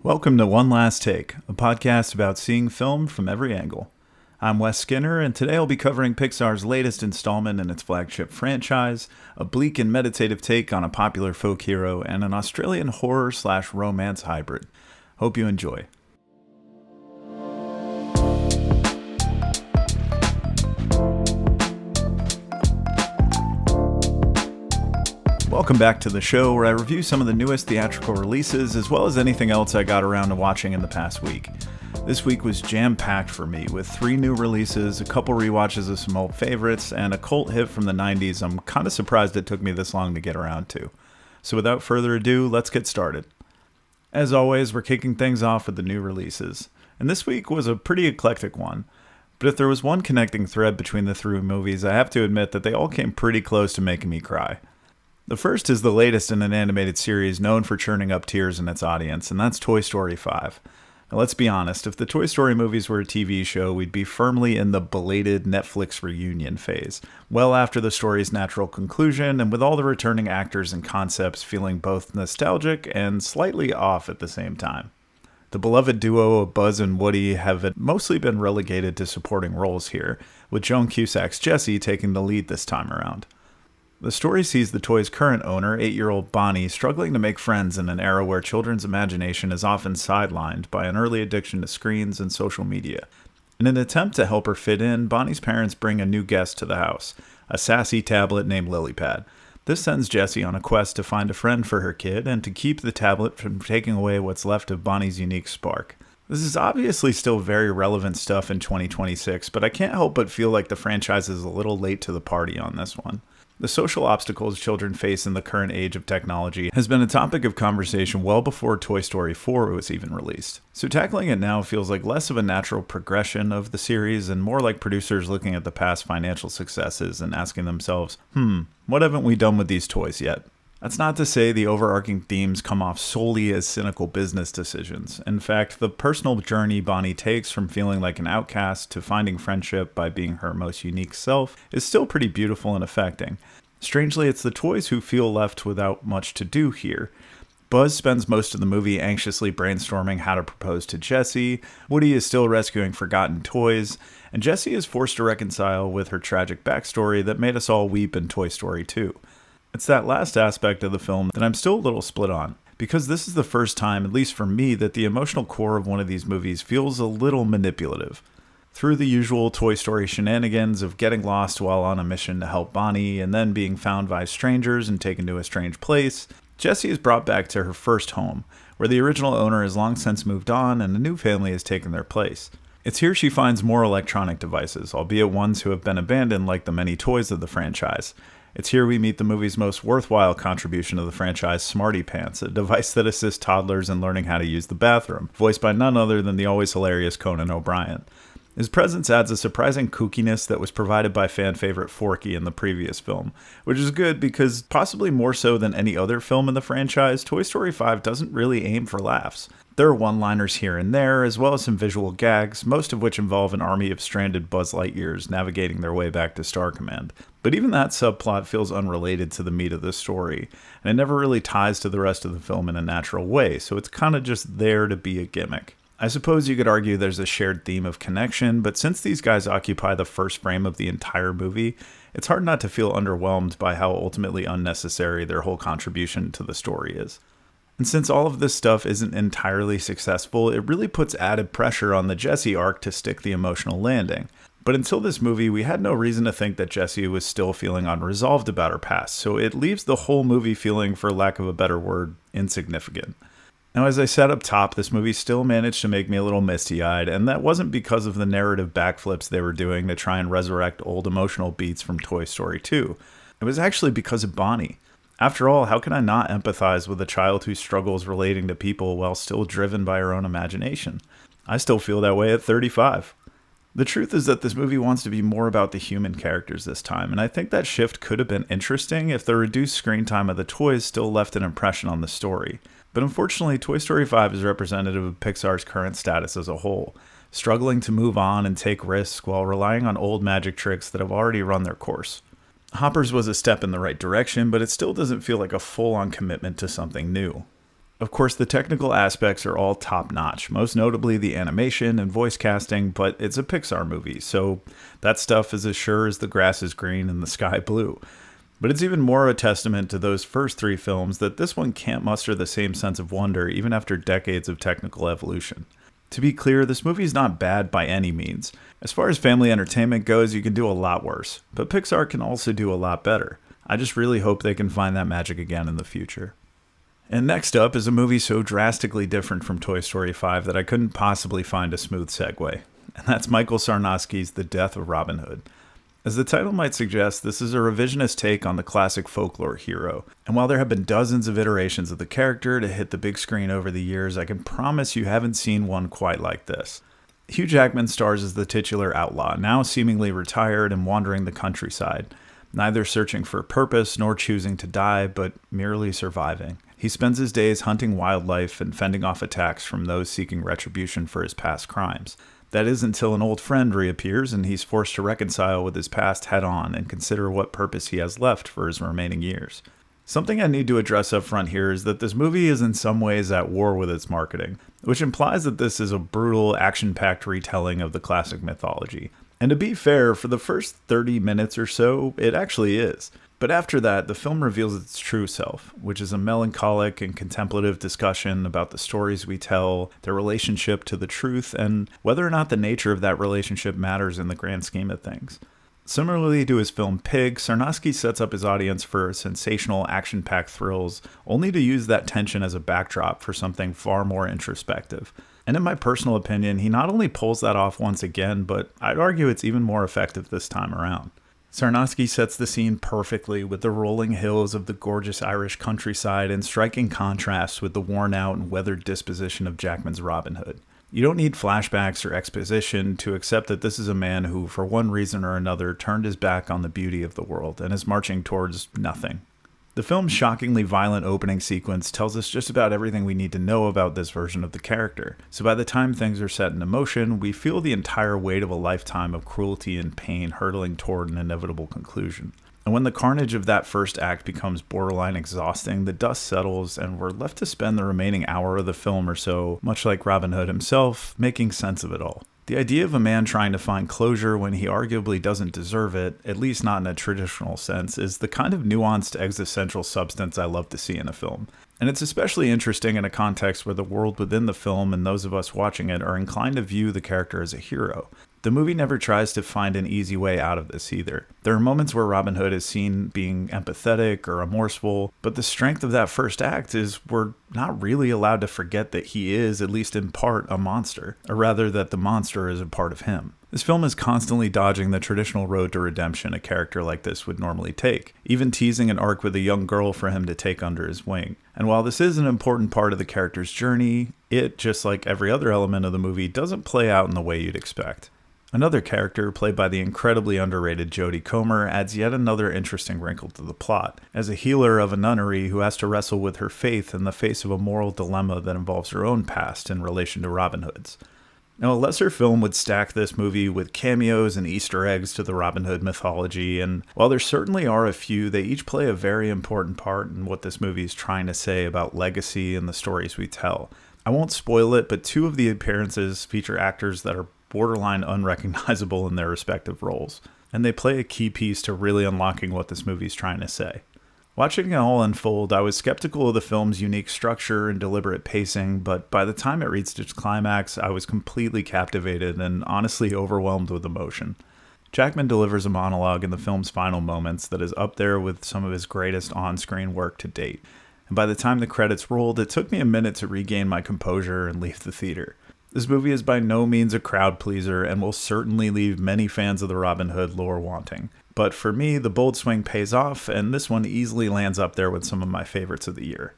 Welcome to One Last Take, a podcast about seeing film from every angle. I'm Wes Skinner, and today I'll be covering Pixar's latest installment in its flagship franchise, a bleak and meditative take on a popular folk hero, and an Australian horror/romance hybrid. Hope you enjoy. Welcome back to the show, where I review some of the newest theatrical releases, as well as anything else I got around to watching in the past week. This week was jam-packed for me, with 3 new releases, a couple rewatches of some old favorites, and a cult hit from the 90s I'm kinda surprised it took me this long to get around to. So without further ado, let's get started. As always, we're kicking things off with the new releases, and this week was a pretty eclectic one. But if there was one connecting thread between the 3 movies, I have to admit that they all came pretty close to making me cry. The first is the latest in an animated series known for churning up tears in its audience, and that's Toy Story 5. Now, let's be honest, if the Toy Story movies were a TV show, we'd be firmly in the belated Netflix reunion phase, well after the story's natural conclusion, and with all the returning actors and concepts feeling both nostalgic and slightly off at the same time. The beloved duo of Buzz and Woody have mostly been relegated to supporting roles here, with Joan Cusack's Jessie taking the lead this time around. The story sees the toy's current owner, 8-year-old Bonnie, struggling to make friends in an era where children's imagination is often sidelined by an early addiction to screens and social media. In an attempt to help her fit in, Bonnie's parents bring a new guest to the house, a sassy tablet named Lilypad. This sends Jessie on a quest to find a friend for her kid and to keep the tablet from taking away what's left of Bonnie's unique spark. This is obviously still very relevant stuff in 2026, but I can't help but feel like the franchise is a little late to the party on this one. The social obstacles children face in the current age of technology has been a topic of conversation well before Toy Story 4 was even released. So tackling it now feels like less of a natural progression of the series and more like producers looking at the past financial successes and asking themselves, what haven't we done with these toys yet? That's not to say the overarching themes come off solely as cynical business decisions. In fact, the personal journey Bonnie takes from feeling like an outcast to finding friendship by being her most unique self is still pretty beautiful and affecting. Strangely, it's the toys who feel left without much to do here. Buzz spends most of the movie anxiously brainstorming how to propose to Jessie, Woody is still rescuing forgotten toys, and Jessie is forced to reconcile with her tragic backstory that made us all weep in Toy Story 2. It's that last aspect of the film that I'm still a little split on, because this is the first time, at least for me, that the emotional core of one of these movies feels a little manipulative. Through the usual Toy Story shenanigans of getting lost while on a mission to help Bonnie and then being found by strangers and taken to a strange place, Jessie is brought back to her first home, where the original owner has long since moved on and a new family has taken their place. It's here she finds more electronic devices, albeit ones who have been abandoned like the many toys of the franchise. It's here we meet the movie's most worthwhile contribution of the franchise, Smarty Pants, a device that assists toddlers in learning how to use the bathroom, voiced by none other than the always hilarious Conan O'Brien. His presence adds a surprising kookiness that was provided by fan favorite Forky in the previous film, which is good because, possibly more so than any other film in the franchise, Toy Story 5 doesn't really aim for laughs. There are one-liners here and there, as well as some visual gags, most of which involve an army of stranded Buzz Lightyears navigating their way back to Star Command. But even that subplot feels unrelated to the meat of the story, and it never really ties to the rest of the film in a natural way, so it's kinda just there to be a gimmick. I suppose you could argue there's a shared theme of connection, but since these guys occupy the first frame of the entire movie, it's hard not to feel underwhelmed by how ultimately unnecessary their whole contribution to the story is. And since all of this stuff isn't entirely successful, it really puts added pressure on the Jessie arc to stick the emotional landing. But until this movie, we had no reason to think that Jessie was still feeling unresolved about her past, so it leaves the whole movie feeling, for lack of a better word, insignificant. Now, as I said up top, this movie still managed to make me a little misty-eyed, and that wasn't because of the narrative backflips they were doing to try and resurrect old emotional beats from Toy Story 2. It was actually because of Bonnie. After all, how can I not empathize with a child who struggles relating to people while still driven by her own imagination? I still feel that way at 35. The truth is that this movie wants to be more about the human characters this time, and I think that shift could have been interesting if the reduced screen time of the toys still left an impression on the story. But unfortunately, Toy Story 5 is representative of Pixar's current status as a whole, struggling to move on and take risks while relying on old magic tricks that have already run their course. Hoppers was a step in the right direction, but it still doesn't feel like a full-on commitment to something new. Of course, the technical aspects are all top-notch, most notably the animation and voice casting, but it's a Pixar movie, so that stuff is as sure as the grass is green and the sky blue. But it's even more a testament to those first three films that this one can't muster the same sense of wonder even after decades of technical evolution. To be clear, this movie is not bad by any means. As far as family entertainment goes, you can do a lot worse, but Pixar can also do a lot better. I just really hope they can find that magic again in the future. And next up is a movie so drastically different from Toy Story 5 that I couldn't possibly find a smooth segue. And that's Michael Sarnowski's The Death of Robin Hood. As the title might suggest, this is a revisionist take on the classic folklore hero. And while there have been dozens of iterations of the character to hit the big screen over the years, I can promise you haven't seen one quite like this. Hugh Jackman stars as the titular outlaw, now seemingly retired and wandering the countryside, neither searching for purpose nor choosing to die, but merely surviving. He spends his days hunting wildlife and fending off attacks from those seeking retribution for his past crimes. That is until an old friend reappears and he's forced to reconcile with his past head-on and consider what purpose he has left for his remaining years. Something I need to address up front here is that this movie is in some ways at war with its marketing, which implies that this is a brutal, action-packed retelling of the classic mythology. And to be fair, for the first 30 minutes or so, it actually is. But after that, the film reveals its true self, which is a melancholic and contemplative discussion about the stories we tell, their relationship to the truth, and whether or not the nature of that relationship matters in the grand scheme of things. Similarly to his film Pig, Sarnowski sets up his audience for sensational, action-packed thrills, only to use that tension as a backdrop for something far more introspective. And in my personal opinion, he not only pulls that off once again, but I'd argue it's even more effective this time around. Sarnowski sets the scene perfectly with the rolling hills of the gorgeous Irish countryside in striking contrast with the worn-out and weathered disposition of Jackman's Robin Hood. You don't need flashbacks or exposition to accept that this is a man who, for one reason or another, turned his back on the beauty of the world and is marching towards nothing. The film's shockingly violent opening sequence tells us just about everything we need to know about this version of the character, so by the time things are set into motion, we feel the entire weight of a lifetime of cruelty and pain hurtling toward an inevitable conclusion. And when the carnage of that first act becomes borderline exhausting, the dust settles and we're left to spend the remaining hour of the film or so, much like Robin Hood himself, making sense of it all. The idea of a man trying to find closure when he arguably doesn't deserve it, at least not in a traditional sense, is the kind of nuanced existential substance I love to see in a film. And it's especially interesting in a context where the world within the film and those of us watching it are inclined to view the character as a hero. The movie never tries to find an easy way out of this either. There are moments where Robin Hood is seen being empathetic or remorseful, but the strength of that first act is we're not really allowed to forget that he is, at least in part, a monster, or rather that the monster is a part of him. This film is constantly dodging the traditional road to redemption a character like this would normally take, even teasing an arc with a young girl for him to take under his wing. And while this is an important part of the character's journey, it, just like every other element of the movie, doesn't play out in the way you'd expect. Another character, played by the incredibly underrated Jodie Comer, adds yet another interesting wrinkle to the plot, as a healer of a nunnery who has to wrestle with her faith in the face of a moral dilemma that involves her own past in relation to Robin Hood's. Now, a lesser film would stack this movie with cameos and Easter eggs to the Robin Hood mythology, and while there certainly are a few, they each play a very important part in what this movie is trying to say about legacy and the stories we tell. I won't spoil it, but two of the appearances feature actors that are borderline unrecognizable in their respective roles, and they play a key piece to really unlocking what this movie's trying to say. Watching it all unfold, I was skeptical of the film's unique structure and deliberate pacing, but by the time it reached its climax, I was completely captivated and honestly overwhelmed with emotion. Jackman delivers a monologue in the film's final moments that is up there with some of his greatest on-screen work to date, and by the time the credits rolled, it took me a minute to regain my composure and leave the theater. This movie is by no means a crowd pleaser and will certainly leave many fans of the Robin Hood lore wanting. But for me, the bold swing pays off, and this one easily lands up there with some of my favorites of the year.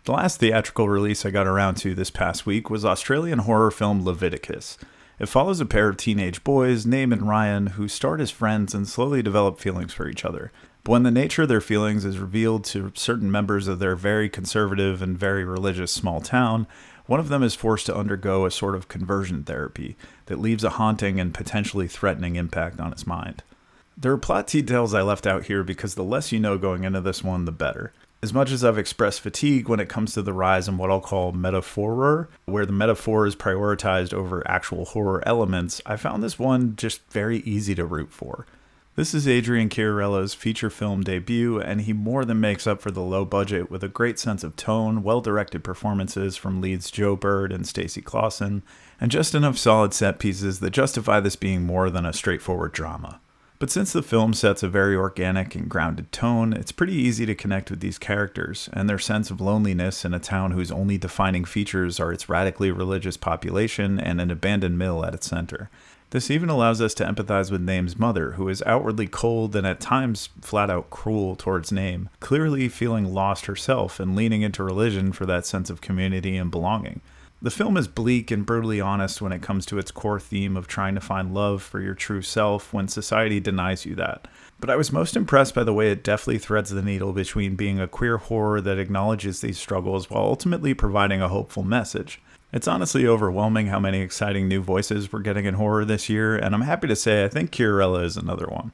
The last theatrical release I got around to this past week was Australian horror film Leviticus. It follows a pair of teenage boys, Naim and Ryan, who start as friends and slowly develop feelings for each other. But when the nature of their feelings is revealed to certain members of their very conservative and very religious small town, one of them is forced to undergo a sort of conversion therapy that leaves a haunting and potentially threatening impact on his mind. There are plot details I left out here because the less you know going into this one, the better. As much as I've expressed fatigue when it comes to the rise in what I'll call metaphor, where the metaphor is prioritized over actual horror elements, I found this one just very easy to root for. This is Adrian Chiarella's feature film debut, and he more than makes up for the low budget with a great sense of tone, well-directed performances from leads Joe Bird and Stacey Clausen, and just enough solid set pieces that justify this being more than a straightforward drama. But since the film sets a very organic and grounded tone, it's pretty easy to connect with these characters and their sense of loneliness in a town whose only defining features are its radically religious population and an abandoned mill at its center. This even allows us to empathize with Name's mother, who is outwardly cold and at times flat-out cruel towards Name, clearly feeling lost herself and leaning into religion for that sense of community and belonging. The film is bleak and brutally honest when it comes to its core theme of trying to find love for your true self when society denies you that. But I was most impressed by the way it deftly threads the needle between being a queer horror that acknowledges these struggles while ultimately providing a hopeful message. It's honestly overwhelming how many exciting new voices we're getting in horror this year, and I'm happy to say I think Chiarella is another one.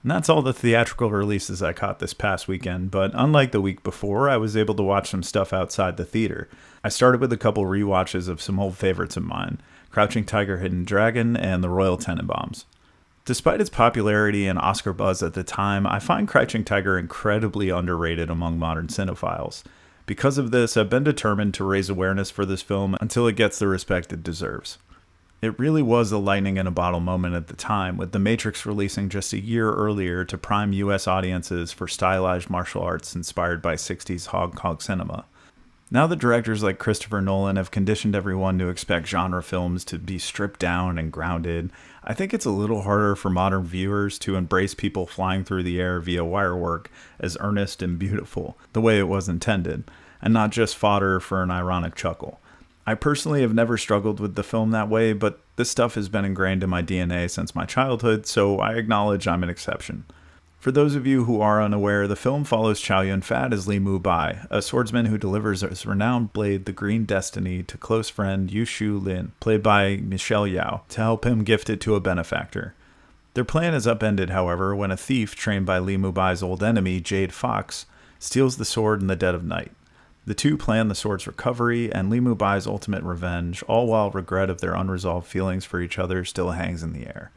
And that's all the theatrical releases I caught this past weekend, but unlike the week before, I was able to watch some stuff outside the theater. I started with a couple rewatches of some old favorites of mine, Crouching Tiger, Hidden Dragon, and The Royal Tenenbaums. Despite its popularity and Oscar buzz at the time, I find Crouching Tiger incredibly underrated among modern cinephiles. Because of this, I've been determined to raise awareness for this film until it gets the respect it deserves. It really was a lightning in a bottle moment at the time, with The Matrix releasing just a year earlier to prime US audiences for stylized martial arts inspired by 60s Hong Kong cinema. Now that directors like Christopher Nolan have conditioned everyone to expect genre films to be stripped down and grounded, I think it's a little harder for modern viewers to embrace people flying through the air via wirework as earnest and beautiful, the way it was intended, and not just fodder for an ironic chuckle. I personally have never struggled with the film that way, but this stuff has been ingrained in my DNA since my childhood, so I acknowledge I'm an exception. For those of you who are unaware, the film follows Chow Yun-fat as Li Mu-bai, a swordsman who delivers his renowned blade, the Green Destiny, to close friend Yu Shu Lin, played by Michelle Yeoh, to help him gift it to a benefactor. Their plan is upended, however, when a thief trained by Li Mu-bai's old enemy, Jade Fox, steals the sword in the dead of night. The two plan the sword's recovery and Li Mu-bai's ultimate revenge, all while regret of their unresolved feelings for each other still hangs in the air.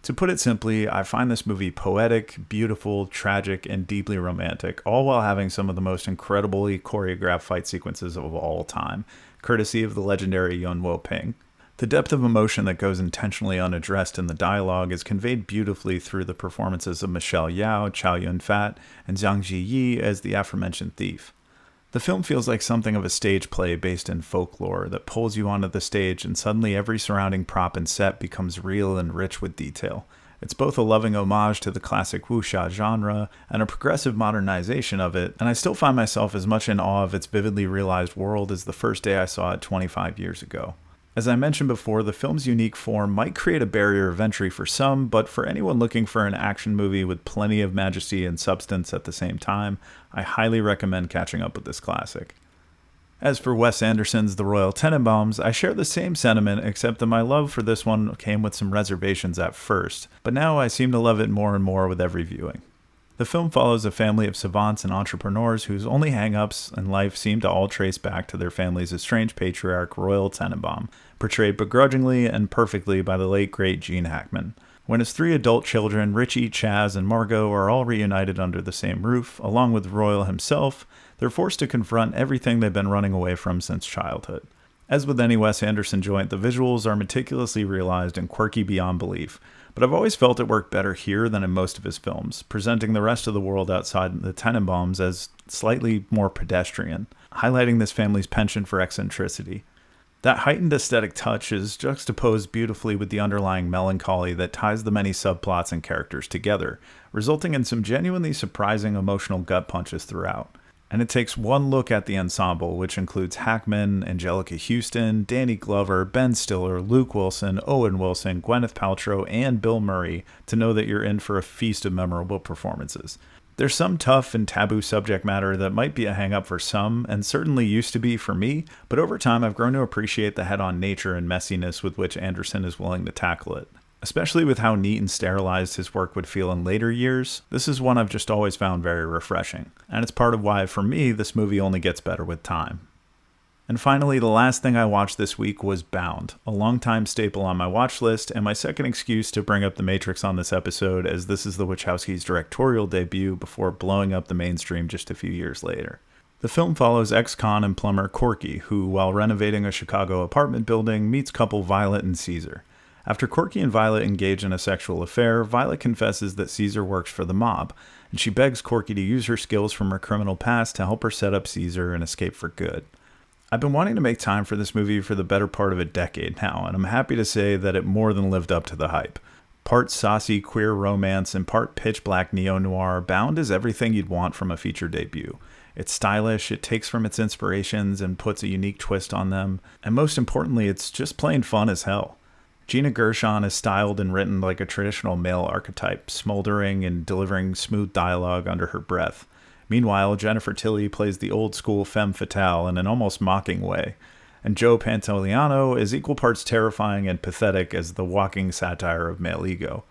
To put it simply, I find this movie poetic, beautiful, tragic, and deeply romantic, all while having some of the most incredibly choreographed fight sequences of all time, courtesy of the legendary Yuen Woo-ping. The depth of emotion that goes intentionally unaddressed in the dialogue is conveyed beautifully through the performances of Michelle Yeoh, Chow Yun-fat, and Zhang Ziyi as the aforementioned thief. The film feels like something of a stage play based in folklore that pulls you onto the stage and suddenly every surrounding prop and set becomes real and rich with detail. It's both a loving homage to the classic wuxia genre and a progressive modernization of it, and I still find myself as much in awe of its vividly realized world as the first day I saw it 25 years ago. As I mentioned before, the film's unique form might create a barrier of entry for some, but for anyone looking for an action movie with plenty of majesty and substance at the same time, I highly recommend catching up with this classic. As for Wes Anderson's The Royal Tenenbaums, I share the same sentiment, except that my love for this one came with some reservations at first, but now I seem to love it more and more with every viewing. The film follows a family of savants and entrepreneurs whose only hang-ups in life seem to all trace back to their family's estranged patriarch, Royal Tenenbaum, portrayed begrudgingly and perfectly by the late great Gene Hackman. When his three adult children, Richie, Chaz, and Margot, are all reunited under the same roof, along with Royal himself, they're forced to confront everything they've been running away from since childhood. As with any Wes Anderson joint, the visuals are meticulously realized and quirky beyond belief, but I've always felt it worked better here than in most of his films, presenting the rest of the world outside the Tenenbaums as slightly more pedestrian, highlighting this family's penchant for eccentricity. That heightened aesthetic touch is juxtaposed beautifully with the underlying melancholy that ties the many subplots and characters together, resulting in some genuinely surprising emotional gut punches throughout. And it takes one look at the ensemble, which includes Hackman, Angelica Houston, Danny Glover, Ben Stiller, Luke Wilson, Owen Wilson, Gwyneth Paltrow, and Bill Murray, to know that you're in for a feast of memorable performances. There's some tough and taboo subject matter that might be a hang-up for some, and certainly used to be for me, but over time I've grown to appreciate the head-on nature and messiness with which Anderson is willing to tackle it. Especially with how neat and sterilized his work would feel in later years, this is one I've just always found very refreshing. And it's part of why, for me, this movie only gets better with time. And finally, the last thing I watched this week was Bound, a longtime staple on my watch list, and my second excuse to bring up The Matrix on this episode, as this is the Wachowskis' directorial debut before blowing up the mainstream just a few years later. The film follows ex-con and plumber Corky, who, while renovating a Chicago apartment building, meets couple Violet and Caesar. After Corky and Violet engage in a sexual affair, Violet confesses that Caesar works for the mob, and she begs Corky to use her skills from her criminal past to help her set up Caesar and escape for good. I've been wanting to make time for this movie for the better part of a decade now, and I'm happy to say that it more than lived up to the hype. Part saucy queer romance and part pitch black neo-noir, Bound is everything you'd want from a feature debut. It's stylish, it takes from its inspirations and puts a unique twist on them, and most importantly, it's just plain fun as hell. Gina Gershon is styled and written like a traditional male archetype, smoldering and delivering smooth dialogue under her breath. Meanwhile, Jennifer Tilly plays the old-school femme fatale in an almost mocking way, and Joe Pantoliano is equal parts terrifying and pathetic as the walking satire of male ego.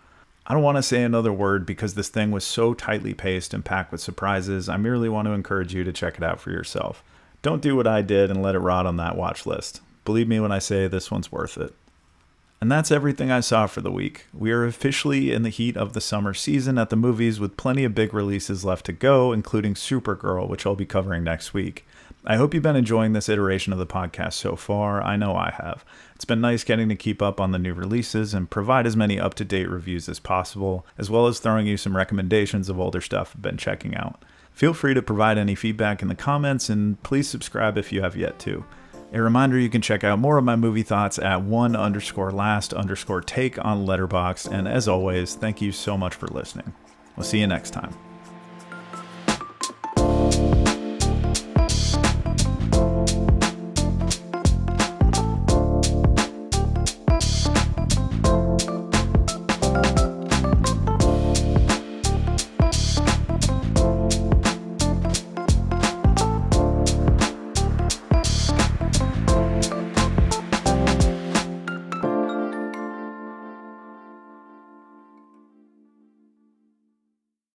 I don't want to say another word because this thing was so tightly paced and packed with surprises. I merely want to encourage you to check it out for yourself. Don't do what I did and let it rot on that watch list. Believe me when I say this one's worth it. And that's everything I saw for the week. We are officially in the heat of the summer season at the movies with plenty of big releases left to go, including Supergirl, which I'll be covering next week. I hope you've been enjoying this iteration of the podcast so far. I know I have. It's been nice getting to keep up on the new releases and provide as many up-to-date reviews as possible, as well as throwing you some recommendations of older stuff I've been checking out. Feel free to provide any feedback in the comments, and please subscribe if you have yet to. A reminder, you can check out more of my movie thoughts at @1_last_take on Letterboxd, and as always, thank you so much for listening. We'll see you next time.